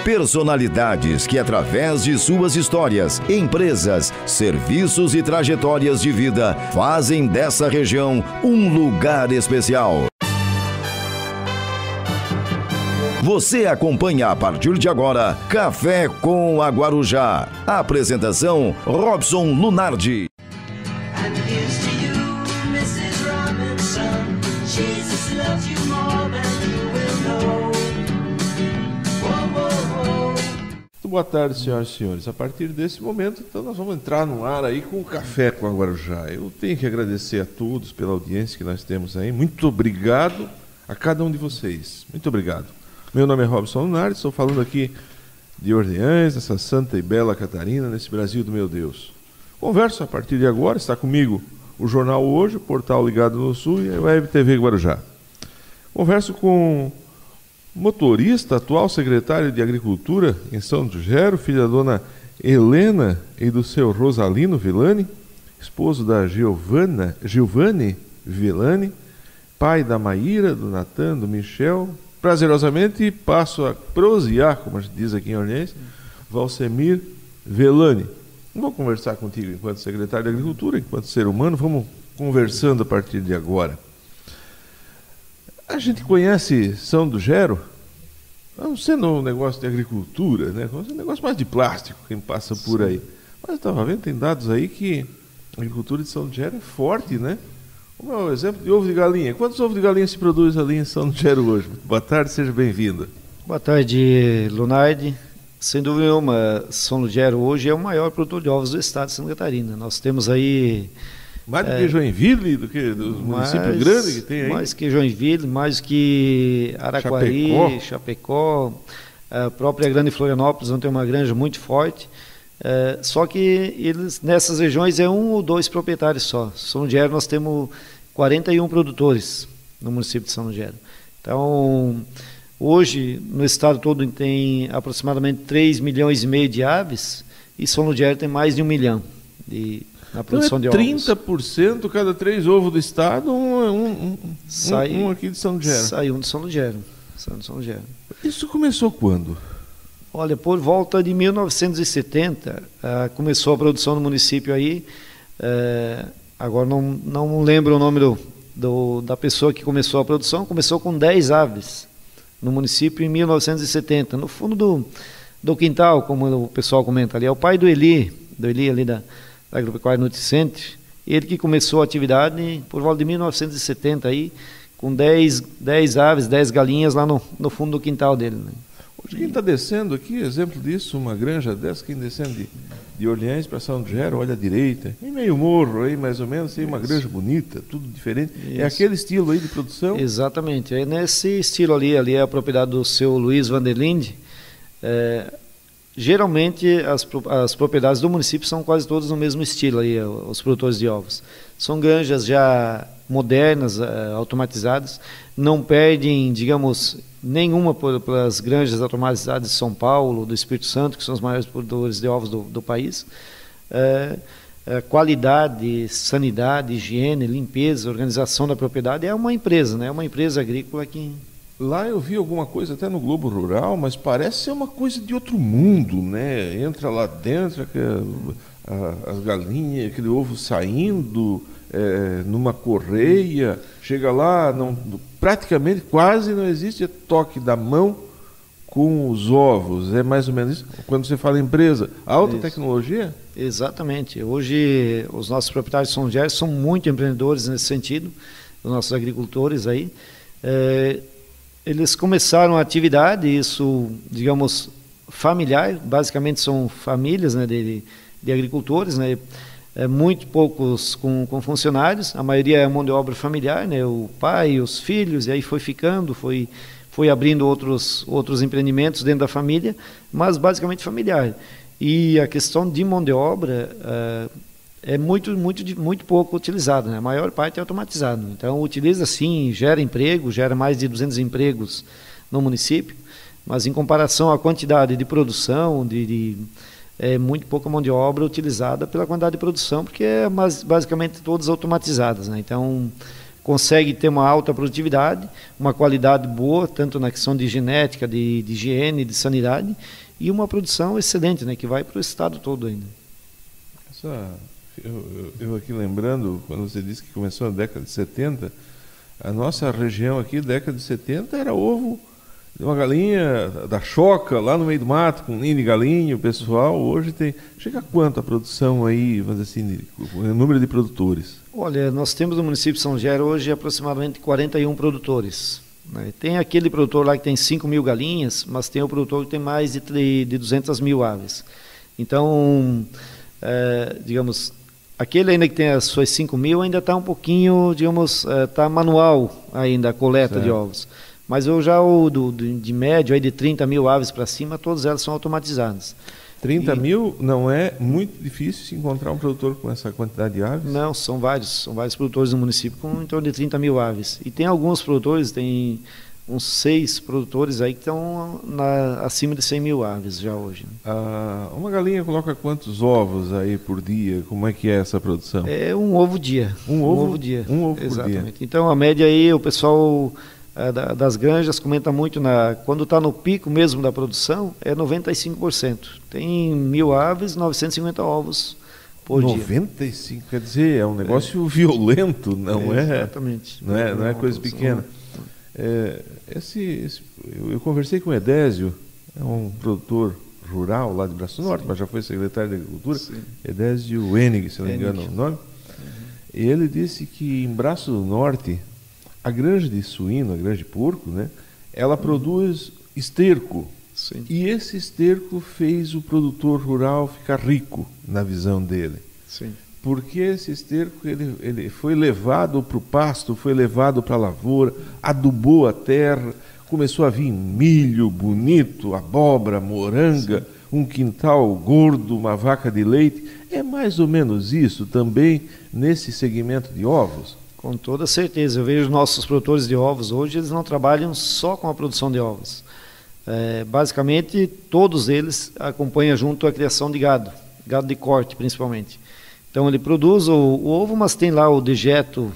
Personalidades que, através de suas histórias, empresas, serviços e trajetórias de vida, fazem dessa região um lugar especial. Você acompanha a partir de agora Café com a Guarujá. A apresentação Robson Lunardi. Boa tarde, senhoras e senhores. A partir desse momento, então, nós vamos entrar no ar aí com o Café com a Guarujá. Eu tenho que agradecer a todos pela audiência que nós temos aí. Muito obrigado a cada um de vocês. Muito obrigado. Meu nome é Robson Lunardi, estou falando aqui de Orleans, dessa santa e bela Catarina, nesse Brasil do meu Deus. Converso a partir de agora, está comigo o Jornal Hoje, o Portal Ligado no Sul e a Web TV Guarujá. Converso com motorista, atual secretário de Agricultura em São Gero, filho da dona Helena e do seu Rosalino Villani, esposo da Giovanni Villani, pai da Maíra, do Natan, do Michel. Prazerosamente passo a prosear, como a gente diz aqui em Orleans, Valsemir Villani. Não vou conversar contigo enquanto secretário de Agricultura, enquanto ser humano, vamos conversando a partir de agora. A gente conhece São do Gero, não sendo um negócio de agricultura, né? É um negócio mais de plástico, quem passa por aí. Mas eu estava vendo, tem dados aí que a agricultura de São do Gero é forte, né? Como é o exemplo de ovo de galinha. Quantos ovos de galinha se produz ali em São do Gero hoje? Boa tarde, seja bem-vindo. Boa tarde, Lunardi. Sem dúvida nenhuma, São do Gero hoje é o maior produtor de ovos do estado de Santa Catarina. Nós temos aí... Mais do que Joinville, do que dos municípios grandes que tem aí? Mais que Joinville, mais que Araquari, Chapecó, a própria Grande Florianópolis, onde tem uma granja muito forte. Só que eles, nessas regiões é um ou dois proprietários só. São Gero nós temos 41 produtores no município de São Gero. Então, hoje no estado todo tem aproximadamente 3,5 milhões de aves e São Gero tem mais de 1 milhão na produção então de ovos. 30% cada 3 ovos do estado, um aqui de São Gero. Sai um de São Gero. Isso começou quando? Olha, por volta de 1970 começou a produção no município aí. Agora não lembro o nome da pessoa que começou a produção. Começou com 10 aves no município em 1970, no fundo do quintal, como o pessoal comenta ali. É o pai do Eli ali da Agropecuária Noticente, ele que começou a atividade por volta de 1970 aí, com 10 aves, 10 galinhas lá no fundo do quintal dele, né? Hoje quem está descendo aqui, exemplo disso, uma granja dessa, quem descendo de Orleans para São Gero, olha à direita, em meio morro aí mais ou menos, tem uma granja bonita, tudo diferente. Isso. É aquele estilo aí de produção? Exatamente, é nesse estilo ali é a propriedade do seu Luiz Vanderlinde. Geralmente as propriedades do município são quase todas no mesmo estilo aí, os produtores de ovos. São granjas já modernas, automatizadas, não perdem, digamos, nenhuma pelas granjas automatizadas de São Paulo, do Espírito Santo, que são os maiores produtores de ovos do país. Qualidade, sanidade, higiene, limpeza, organização da propriedade é uma empresa, né? É uma empresa agrícola que... Lá eu vi alguma coisa até no Globo Rural, mas parece ser uma coisa de outro mundo, né? Entra lá dentro, as galinhas, aquele ovo saindo numa correia, chega lá, praticamente quase não existe toque da mão com os ovos. É mais ou menos isso? Quando você fala empresa, alta isso. Tecnologia? Exatamente. Hoje os nossos proprietários de São Gero são muito empreendedores nesse sentido, os nossos agricultores aí. Eles começaram a atividade, isso, digamos, familiar, basicamente são famílias, né, de agricultores, né, muito poucos com funcionários, a maioria é mão de obra familiar, né, o pai, os filhos, e aí foi ficando, foi abrindo outros empreendimentos dentro da família, mas basicamente familiar. E a questão de mão de obra é muito pouco utilizado, né? A maior parte é automatizado. Então, utiliza sim, gera emprego, gera mais de 200 empregos no município, mas em comparação à quantidade de produção, é muito pouca mão de obra utilizada pela quantidade de produção, porque é basicamente todas automatizadas, né? Então, consegue ter uma alta produtividade, uma qualidade boa, tanto na questão de genética, de higiene, de sanidade, e uma produção excelente, né, que vai para o estado todo ainda. Eu aqui lembrando, quando você disse que começou na década de 70, a nossa região aqui, década de 70, era ovo de uma galinha da choca, lá no meio do mato, com ninho de galinha, o pessoal. Hoje tem... Chega a quanto a produção aí, vamos dizer assim, o número de produtores? Olha, nós temos no município de São Gero hoje aproximadamente 41 produtores. Né? Tem aquele produtor lá que tem 5 mil galinhas, mas tem o produtor que tem mais de 200 mil aves. Então, digamos, aquele ainda que tem as suas 5 mil ainda está um pouquinho, digamos, está manual ainda a coleta certo. de ovos. Mas eu já de médio, aí de 30 mil aves para cima, todas elas são automatizadas. 30 mil não é muito difícil se encontrar um produtor com essa quantidade de aves? Não, são vários produtores no município com em torno de 30 mil aves. E tem alguns produtores, tem uns 6 produtores aí que estão acima de 100 mil aves já hoje. Uma galinha coloca quantos ovos aí por dia? Como é que é essa produção? É um ovo dia. Um ovo dia. Um ovo Exatamente. por dia. Então a média aí, o pessoal das granjas comenta muito, quando está no pico mesmo da produção, é 95%. Tem 1.000 aves, 950 ovos por 95, quer dizer, é um negócio violento, não é? Exatamente. Não é coisa pequena. Eu conversei com o Edésio, é um produtor rural lá de Braço Norte, mas já foi secretário de Agricultura. Sim. Edésio Enig, se não me engano o nome. E ele disse que em Braço do Norte, a granja de suíno, a granja de porco, né, ela produz esterco. Sim. E esse esterco fez o produtor rural ficar rico, na visão dele. Sim. Porque esse esterco ele foi levado para o pasto, foi levado para a lavoura, adubou a terra, começou a vir milho bonito, abóbora, moranga, sim, um quintal gordo, uma vaca de leite. É mais ou menos isso também nesse segmento de ovos? Com toda certeza. Eu vejo nossos produtores de ovos hoje, eles não trabalham só com a produção de ovos. Basicamente, todos eles acompanham junto a criação de gado de corte principalmente. Então ele produz o ovo, mas tem lá o dejeto,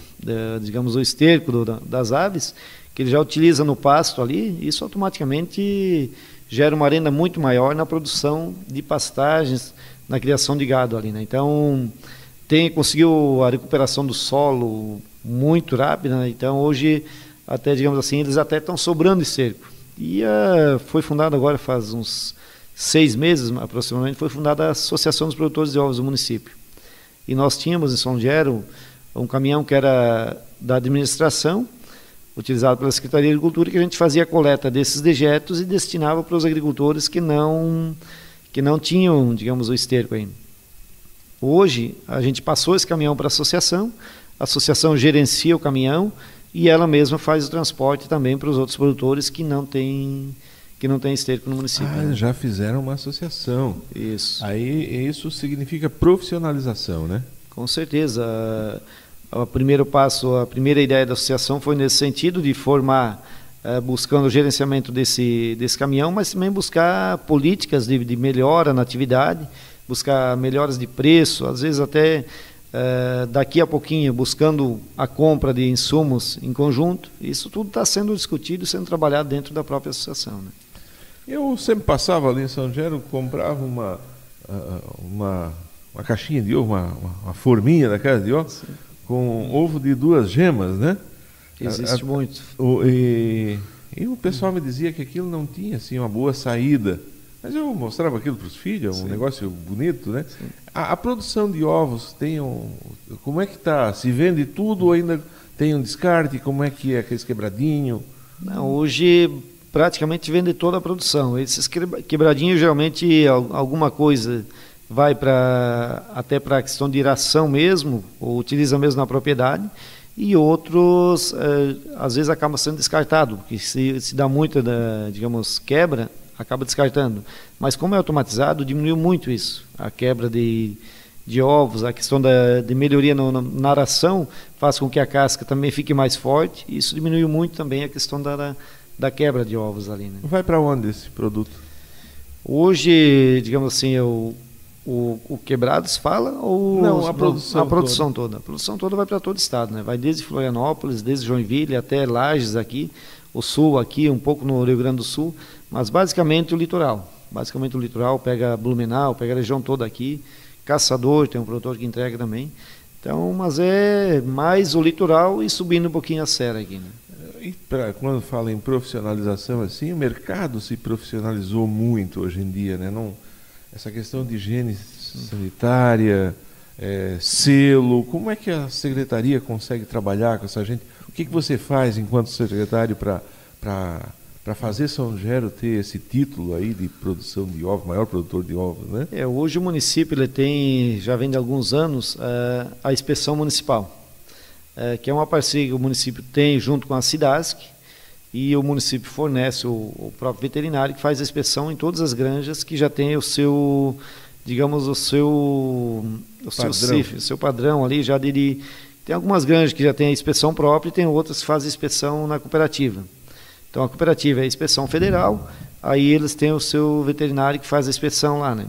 digamos o esterco das aves, que ele já utiliza no pasto ali. Isso automaticamente gera uma renda muito maior na produção de pastagens, na criação de gado ali, né? Então conseguiu a recuperação do solo muito rápida, né? Então hoje até, digamos assim, eles até estão sobrando esterco. E foi fundada agora faz uns 6 meses aproximadamente, foi fundada a Associação dos Produtores de Ovos do município. E nós tínhamos em São Gero um caminhão que era da administração, utilizado pela Secretaria de Agricultura, que a gente fazia a coleta desses dejetos e destinava para os agricultores que não tinham, digamos, o esterco ainda. Hoje, a gente passou esse caminhão para a associação gerencia o caminhão e ela mesma faz o transporte também para os outros produtores que não têm esterco no município. Né? Já fizeram uma associação. Isso. Aí isso significa profissionalização, né? Com certeza. O primeiro passo, a primeira ideia da associação foi nesse sentido de formar, buscando o gerenciamento desse caminhão, mas também buscar políticas de melhora na atividade, buscar melhoras de preço, às vezes até daqui a pouquinho buscando a compra de insumos em conjunto. Isso tudo está sendo discutido, sendo trabalhado dentro da própria associação, né? Eu sempre passava ali em São Gero, comprava uma caixinha de ovo, uma forminha da casa de ovo, sim, com ovo de 2 gemas, né? Existe muito. E o pessoal me dizia que aquilo não tinha assim, uma boa saída. Mas eu mostrava aquilo para os filhos, um negócio bonito, né? A produção de ovos como é que está? Se vende tudo ou ainda tem um descarte? Como é que é aquele quebradinho? Não, hoje praticamente vende toda a produção. Esses quebradinhos, geralmente alguma coisa vai até para a questão de ração mesmo, ou utiliza mesmo na propriedade, e outros às vezes acaba sendo descartado, porque se dá muita, digamos, quebra, acaba descartando. Mas como é automatizado, diminuiu muito isso. A quebra de ovos, a questão de melhoria na ração faz com que a casca também fique mais forte, e isso diminuiu muito também a questão da quebra de ovos ali, né? Vai para onde esse produto? Hoje, digamos assim, O quebrado se fala ou não, a produção toda? A produção toda vai para todo o estado, né? Vai desde Florianópolis, desde Joinville até Lages aqui, o sul aqui, um pouco no Rio Grande do Sul, mas basicamente o litoral. Basicamente o litoral pega Blumenau, pega a região toda aqui, Caçador, tem um produtor que entrega também. Então, mas é mais o litoral e subindo um pouquinho a serra aqui, né? E quando fala em profissionalização assim, o mercado se profissionalizou muito hoje em dia, né? Não, essa questão de higiene sanitária, selo, como é que a secretaria consegue trabalhar com essa gente? O que você faz enquanto secretário para fazer São Gero ter esse título aí de produção de ovos, maior produtor de ovos, né? Hoje o município ele tem, já vem de alguns anos, a inspeção municipal, que é uma parceria que o município tem junto com a SIDASC, e o município fornece o próprio veterinário que faz a inspeção em todas as granjas que já tem o seu, digamos, o seu CIF, o seu padrão ali, já tem algumas granjas que já tem a inspeção própria e tem outras que fazem inspeção na cooperativa. Então a cooperativa é a inspeção federal, aí eles têm o seu veterinário que faz a inspeção lá, né?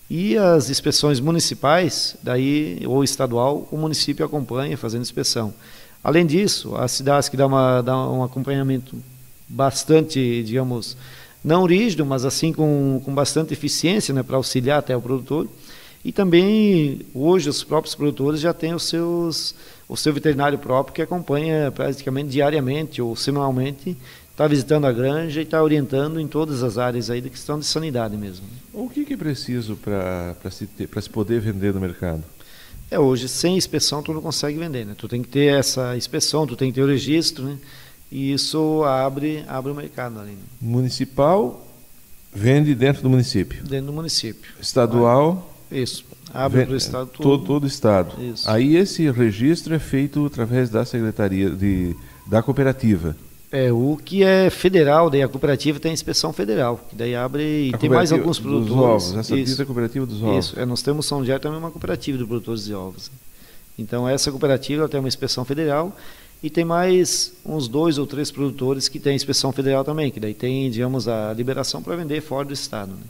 E as inspeções municipais, daí, ou estadual, o município acompanha fazendo inspeção. Além disso, a SIDASC dá um acompanhamento bastante, digamos, não rígido, mas assim com bastante eficiência, né, para auxiliar até o produtor. E também, hoje, os próprios produtores já têm o seu veterinário próprio que acompanha praticamente diariamente ou semanalmente, está visitando a granja e está orientando em todas as áreas aí da questão de sanidade mesmo. O que é preciso para se poder vender no mercado? Hoje, sem inspeção, tu não consegue vender, né? Tu tem que ter essa inspeção, tu tem que ter o registro, né? E isso abre o mercado ali. Né? Municipal vende dentro do município? Dentro do município. Estadual? Isso, abre para o estado todo. Todo o estado. Isso. Aí esse registro é feito através da secretaria, da cooperativa? O que é federal, daí a cooperativa tem a inspeção federal, que daí abre e tem mais alguns produtores. Dos ovos, essa dita cooperativa dos ovos. Isso, nós temos São Gero também uma cooperativa de produtores de ovos. Então essa cooperativa ela tem uma inspeção federal e tem mais uns 2 ou 3 produtores que têm inspeção federal também, que daí tem, digamos, a liberação para vender fora do estado. Né?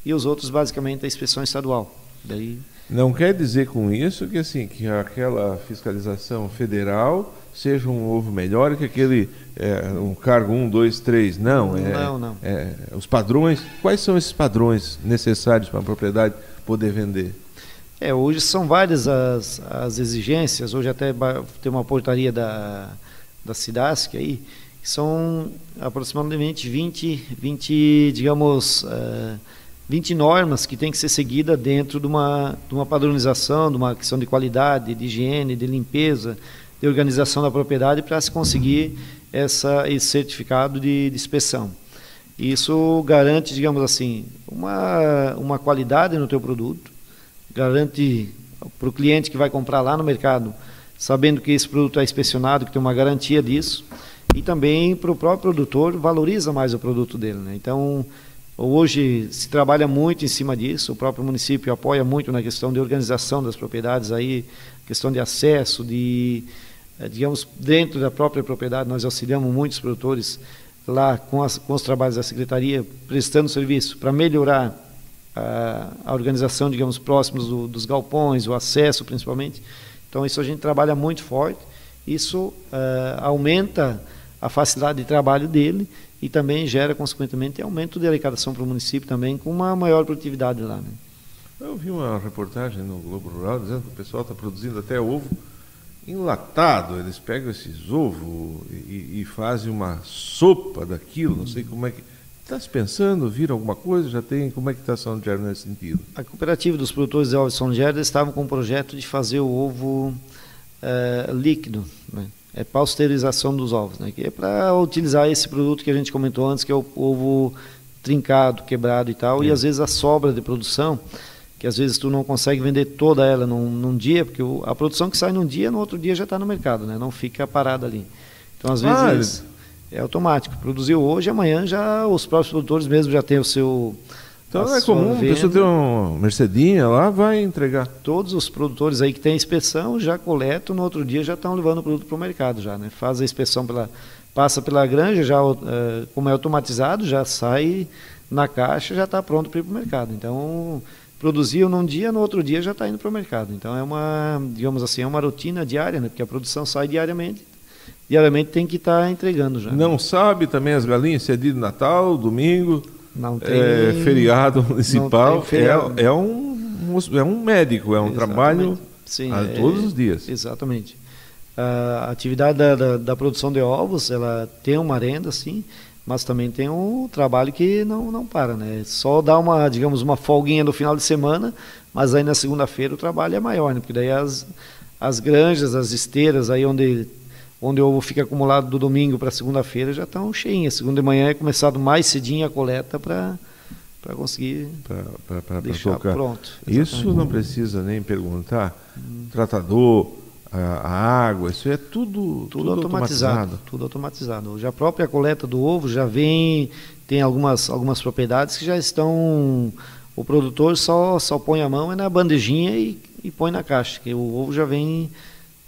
E os outros basicamente a inspeção estadual. Daí... Não quer dizer com isso que assim que aquela fiscalização federal seja um ovo melhor que aquele um cargo 1, 2, 3. Não. Os padrões, quais são esses padrões necessários para a propriedade poder vender? Hoje são várias as exigências. Hoje até tem uma portaria da SIDASC aí, que são aproximadamente 20 digamos, 20 normas que tem que ser seguida dentro de uma padronização, de uma questão de qualidade, de higiene, de limpeza, de organização da propriedade para se conseguir esse certificado de inspeção. Isso garante, digamos assim, uma qualidade no teu produto, garante para o cliente que vai comprar lá no mercado, sabendo que esse produto é inspecionado, que tem uma garantia disso, e também para o próprio produtor valoriza mais o produto dele, né? Então, hoje se trabalha muito em cima disso, o próprio município apoia muito na questão de organização das propriedades, aí, questão de acesso, digamos, dentro da própria propriedade, nós auxiliamos muitos produtores lá com os trabalhos da Secretaria, prestando serviço para melhorar a organização, digamos, próximos dos galpões, o acesso principalmente. Então isso a gente trabalha muito forte, isso aumenta a facilidade de trabalho dele e também gera, consequentemente, aumento de arrecadação para o município também, com uma maior produtividade lá. Né? Eu vi uma reportagem no Globo Rural dizendo que o pessoal está produzindo até ovo enlatado. Eles pegam esses ovos e fazem uma sopa daquilo, não sei como é que... Está se pensando, viram alguma coisa? Já tem? Como é que está São Gero nesse sentido? A cooperativa dos produtores de ovos de São Gero estavam com um projeto de fazer o ovo líquido, né? Pasteurização dos ovos, né? Que é para utilizar esse produto que a gente comentou antes, que é o ovo trincado, quebrado e tal, e às vezes a sobra de produção, que às vezes tu não consegue vender toda ela num dia, porque a produção que sai num dia, no outro dia já está no mercado, né? Não fica parada ali. Então, às vezes... É automático. Produziu hoje, amanhã já os próprios produtores mesmo já têm o seu... Então é comum, a pessoa ter uma Mercedinha lá, vai entregar. Todos os produtores aí que têm inspeção já coletam, no outro dia já estão levando o produto para o mercado já, né? Faz a inspeção, passa pela granja, já, como é automatizado, já sai na caixa, já está pronto para ir para o mercado. Então, produziu num dia, no outro dia já está indo para o mercado. Então é uma, digamos assim, é uma rotina diária, né? Porque a produção sai diariamente tem que estar entregando já. Não sabe também as galinhas se é dia de Natal, domingo, Não tem feriado municipal. Não tem feriado. É um médico, é um Exatamente. trabalho Sim, todos os dias. Exatamente. A atividade da produção de ovos, ela tem uma renda, sim, mas também tem um trabalho que não para, né? Só dá uma, digamos, uma folguinha no final de semana, mas aí na segunda-feira o trabalho é maior, né? Porque daí as granjas, as esteiras, aí onde o ovo fica acumulado do domingo para segunda-feira já estão cheinhas. Segunda de manhã é começado mais cedinho a coleta para conseguir deixar tocar. Pronto. Isso não precisa nem perguntar. Tratador, a água, isso é tudo automatizado. Tudo automatizado. Hoje a própria coleta do ovo já tem algumas propriedades que já estão, o produtor só põe a mão na bandejinha e põe na caixa, que o ovo já vem,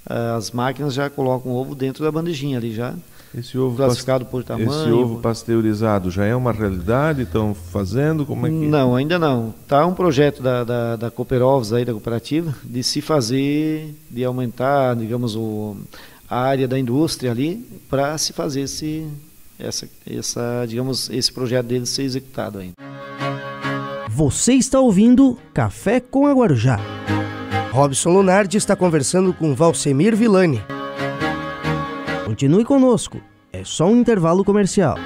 as máquinas já colocam o ovo dentro da bandejinha ali já. Esse ovo classificado por tamanho. Esse ovo pasteurizado já é uma realidade? Estão fazendo? Como é que... Não, ainda não. Está um projeto da Cooperovos, aí, da cooperativa, de se fazer, de aumentar, digamos, a área da indústria ali, para se fazer esse projeto dele ser executado ainda. Você está ouvindo Café com a Guarujá. Robson Lunardi está conversando com Valsemir Villani. Continue conosco, é só um intervalo comercial.